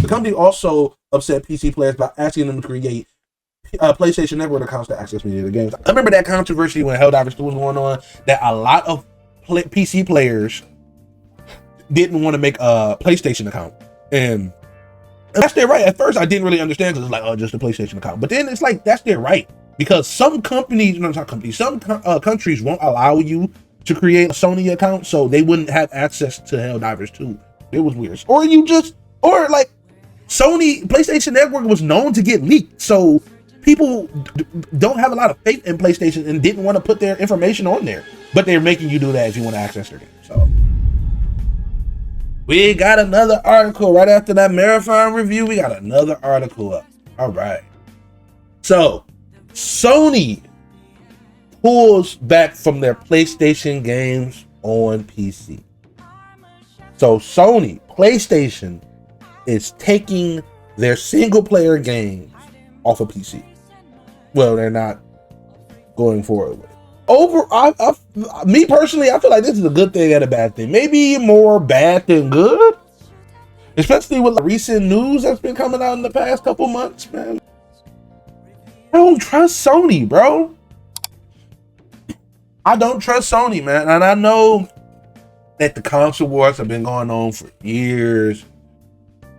The company also upset PC players by asking them to create PlayStation Network accounts to access media games. I remember that controversy when Helldivers 2 was going on, that a lot of PC players didn't want to make a PlayStation account. And that's their right. At first, I didn't really understand because it's like, oh, just a PlayStation account. But then it's like, that's their right. Because some companies, no, not companies, some countries won't allow you to create a Sony account, so they wouldn't have access to Helldivers 2. It was weird. Or like, Sony, PlayStation Network was known to get leaked. So people don't have a lot of faith in PlayStation and didn't want to put their information on there. But they're making you do that if you want to access their game. So we got another article right after that marathon review. We got another article up. All right. So Sony pulls back from their PlayStation games on PC. So Sony, PlayStation is taking their single player games off of PC. Well, they're not going forward with it. Me personally, I feel like this is a good thing and a bad thing. Maybe more bad than good, especially with the recent news that's been coming out in the past couple months, man. I don't trust Sony, bro. I don't trust Sony, man. And I know that the console wars have been going on for years.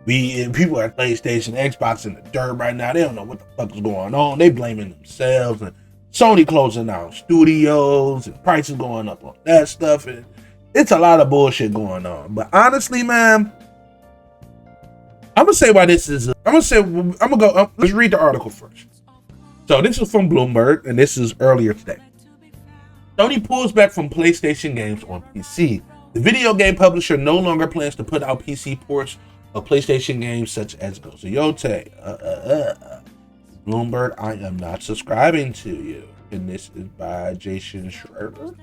People at PlayStation, Xbox in the dirt right now. They don't know what the fuck is going on. They blaming themselves, and Sony closing down studios and prices going up on that stuff. And it's a lot of bullshit going on. But honestly, man, I'm gonna say why this is. Let's read the article first. So this is from Bloomberg, and this is earlier today. Sony pulls back from PlayStation games on PC. The video game publisher no longer plans to put out PC ports of PlayStation games such as Ghost of Yote. Bloomberg, I am not subscribing to you. And this is by Jason Schreiber.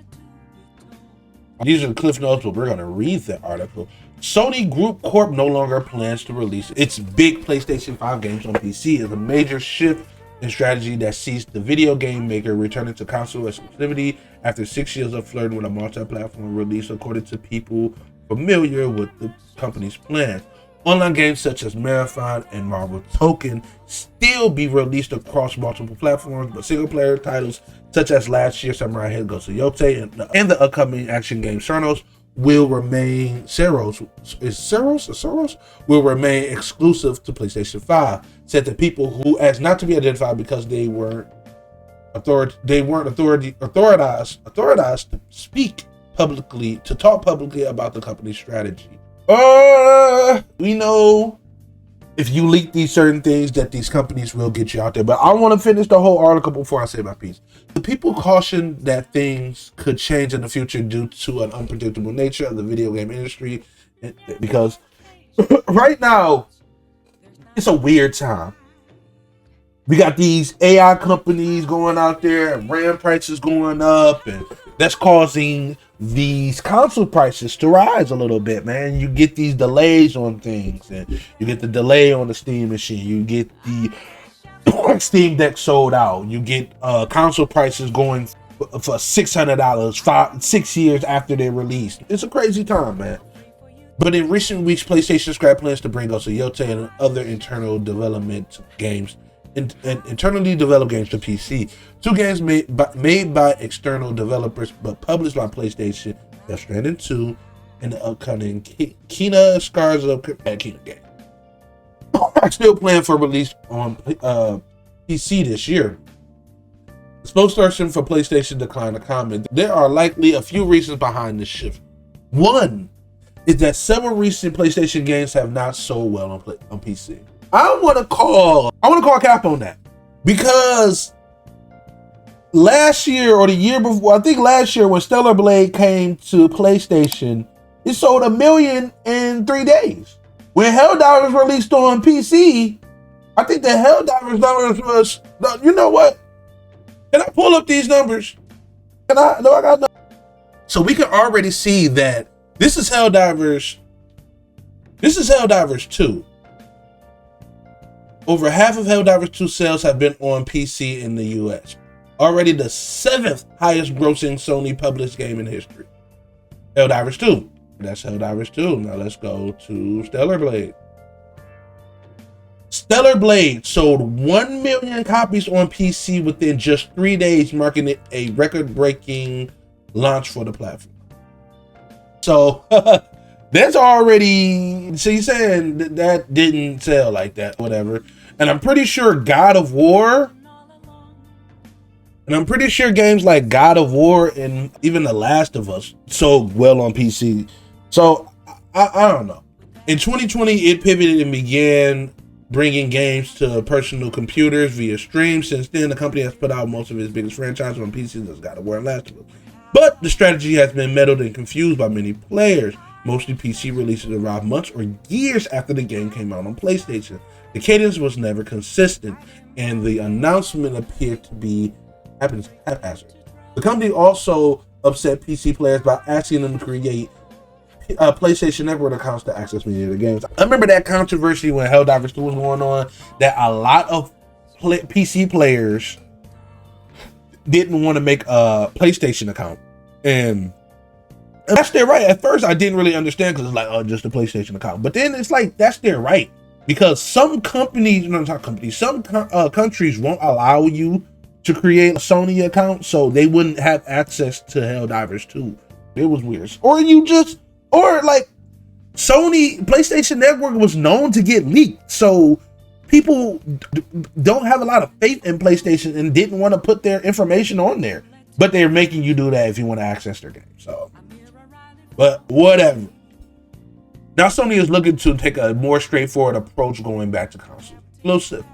These are the cliff notes, but we're going to read the article. Sony Group Corp no longer plans to release its big PlayStation 5 games on PC. It's a major shift in strategy that sees the video game maker returning to console exclusivity after 6 years of flirting with a multi-platform release, according to people familiar with the company's plans. Online games such as Marathon and Marvel Token still be released across multiple platforms, but single-player titles such as last year's Samurai Head Ghost of Yote and the upcoming action game Cernos will remain will remain exclusive to PlayStation 5. Said the people who asked not to be identified because they weren't authorized to speak publicly, to talk publicly about the company's strategy. We know if you leak these certain things that these companies will get you out there. But I want to finish the whole article before I say my piece. The people caution that things could change in the future due to an unpredictable nature of the video game industry, because right now it's a weird time. We got these AI companies going out there and RAM prices going up, and that's causing these console prices to rise a little bit, man. You get these delays on things, and you get the delay on the Steam machine. You get the Steam Deck sold out. You get console prices going for $600 6 years after they're released. It's a crazy time, man. But in recent weeks, PlayStation scrapped plans to bring Ghost of Yote and other internal development games and internally developed games to PC. Two games made by external developers but published by PlayStation, Death Stranding 2 and the upcoming Kena Scars of Kena game are still planned for release on PC this year. The spokesperson for PlayStation declined to comment. There are likely a few reasons behind this shift. One is that several recent PlayStation games have not sold well on PC. I want to call cap on that, because last year or the year before, I think last year when Stellar Blade came to PlayStation, it sold 1 million in 3 days. When Helldivers released on PC, I think the Helldivers numbers was, you know what? Can I pull up these numbers? I got numbers. So we can already see that this is Helldivers 2. Over half of Helldivers 2 sales have been on PC in the US. Already the 7th highest grossing Sony published game in history. Helldivers 2. That's Helldivers 2. Now let's go to Stellar Blade. Stellar Blade sold 1 million copies on PC within just 3 days, marking it a record-breaking launch for the platform. So that's already, so you're saying that didn't sell like that, whatever. And I'm pretty sure God of War, and I'm pretty sure games like God of War and even The Last of Us sold well on PC. So I don't know. In 2020, it pivoted and began bringing games to personal computers via stream. Since then, the company has put out most of its biggest franchises on PCs as God of War and Last of Us. But the strategy has been muddled and confused by many players. Mostly PC releases arrived months or years after the game came out on PlayStation. The cadence was never consistent, and the announcement appeared to be haphazard. The company also upset PC players by asking them to create PlayStation Network accounts to access many of the games. I remember that controversy when Helldivers 2 was going on, that a lot of PC players didn't want to make a PlayStation account, and that's their right. At first, I didn't really understand because it's like, oh, just a PlayStation account. But then it's like, that's their right, because some companies, no, not companies, some countries won't allow you to create a Sony account, so they wouldn't have access to Helldivers 2. It was weird. Or like Sony PlayStation Network was known to get leaked, so people don't have a lot of faith in PlayStation and didn't want to put their information on there, but they're making you do that if you want to access their game. So, but whatever. Now Sony is looking to take a more straightforward approach going back to console exclusive.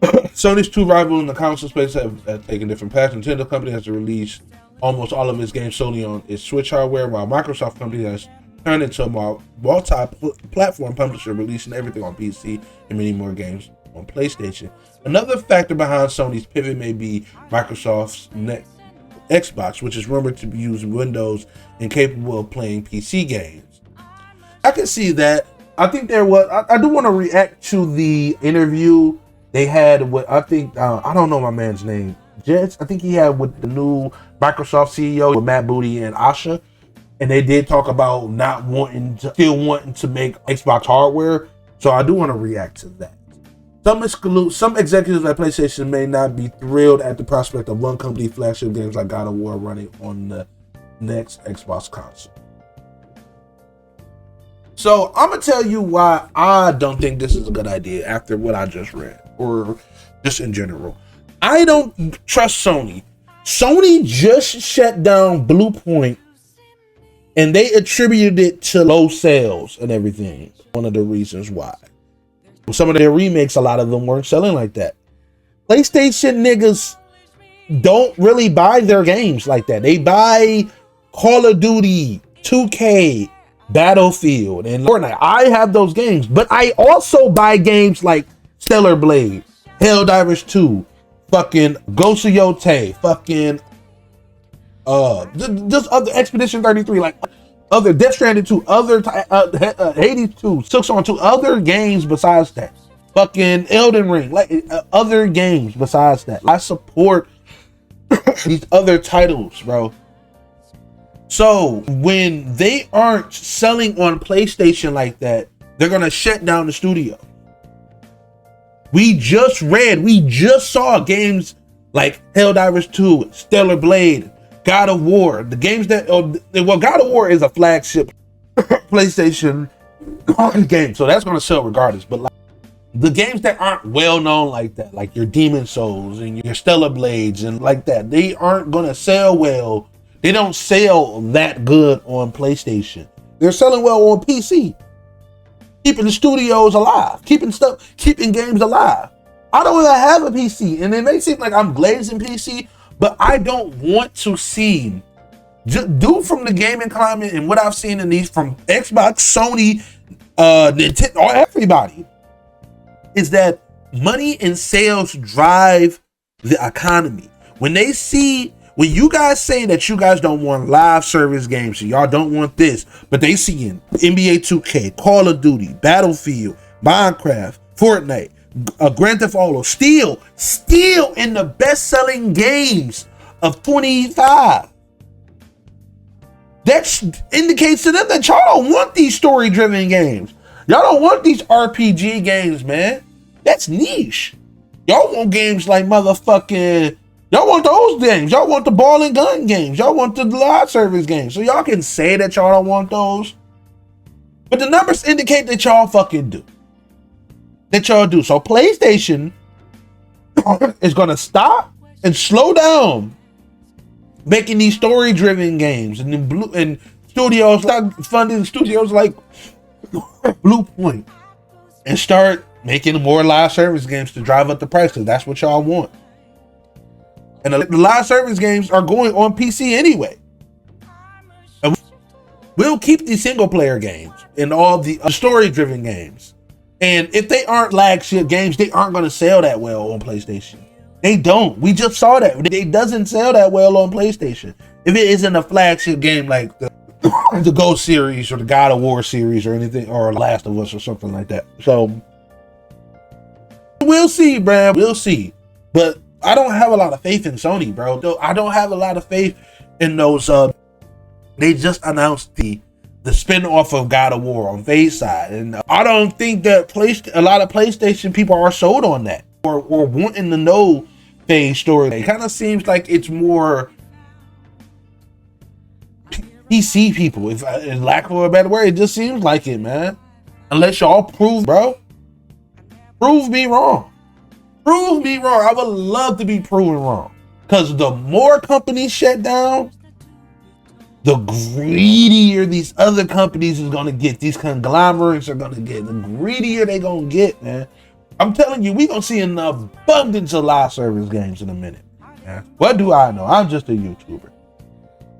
Sony's two rivals in the console space have taken different paths. Nintendo company has released almost all of its games solely on its Switch hardware, while Microsoft company has turned into a multi-platform publisher, releasing everything on PC and many more games on PlayStation. Another factor behind Sony's pivot may be Microsoft's Xbox, which is rumored to use Windows and capable of playing PC games. I can see that. I think there was. I do want to react to the interview they had with, I think, I don't know my man's name. Jets, I think he had with the new Microsoft CEO with Matt Booty and Asha, and they did talk about not wanting to make Xbox hardware. So I do want to react to that. Some executives at PlayStation may not be thrilled at the prospect of one company flagship games like God of War running on the next Xbox console. So I'm gonna tell you why I don't think this is a good idea after what I just read, or just in general. I don't trust Sony. Sony just shut down Blue Point, and they attributed it to low sales and everything. One of the reasons why. Some of their remakes, a lot of them weren't selling like that. PlayStation niggas don't really buy their games like that. They buy Call of Duty, 2K, Battlefield, and Fortnite. I have those games, but I also buy games like Stellar Blade, Helldivers 2, fucking Ghost of Yotei, fucking just other Expedition 33, like other Death Stranding 2, other Hades 2, Silksong 2, other games besides that, fucking Elden Ring, like other games besides that. I support these other titles, bro. So when they aren't selling on PlayStation like that, they're gonna shut down the studio. We just saw games like Helldivers 2, Stellar Blade, God of War, the games that, God of War is a flagship PlayStation game, so that's gonna sell regardless. But like the games that aren't well known like that, like your Demon Souls and your Stellar Blades and like that, they aren't gonna sell well. They don't sell that good on PlayStation. They're selling well on PC. Keeping the studios alive, keeping games alive. I don't even have a PC, and it may seem like I'm glazing PC, but I don't want to see, due from the gaming climate and what I've seen in these from Xbox, Sony, Nintendo, everybody, is that money and sales drive the economy. When you guys say that you guys don't want live service games, so y'all don't want this, but they see in NBA 2K, Call of Duty, Battlefield, Minecraft, Fortnite, Grand Theft Auto, still in the best-selling games of 25. That indicates to them that y'all don't want these story-driven games. Y'all don't want these RPG games, man. That's niche. Y'all want games like motherfucking, y'all want those games. Y'all want the ball and gun games. Y'all want the live service games. So y'all can say that y'all don't want those. But the numbers indicate that y'all fucking do. That y'all do. So PlayStation is going to stop and slow down making these story-driven games. And studios, start funding studios like Blue Point. And start making more live service games to drive up the price, because that's what y'all want. And the live service games are going on PC anyway. And we'll keep these single player games and all the story driven games. And if they aren't flagship games, they aren't going to sell that well on PlayStation. They don't. We just saw that. It doesn't sell that well on PlayStation. If it isn't a flagship game like the Ghost series or the God of War series or anything, or Last of Us or something like that. So we'll see, bro. We'll see. But I don't have a lot of faith in Sony, bro. I don't have a lot of faith in those. They just announced the spin-off of God of War on Faye's side, and I don't think that a lot of PlayStation people are sold on that or wanting to know Faye's story. It kind of seems like it's more PC people, if in lack of a better word. It just seems like it, man. Unless y'all prove me wrong. Prove me wrong. I would love to be proven wrong. Because the more companies shut down, the greedier these other companies is going to get. These conglomerates are going to get. The greedier they going to get, man. I'm telling you, we going to see an abundance of live service games in a minute. Man. What do I know? I'm just a YouTuber.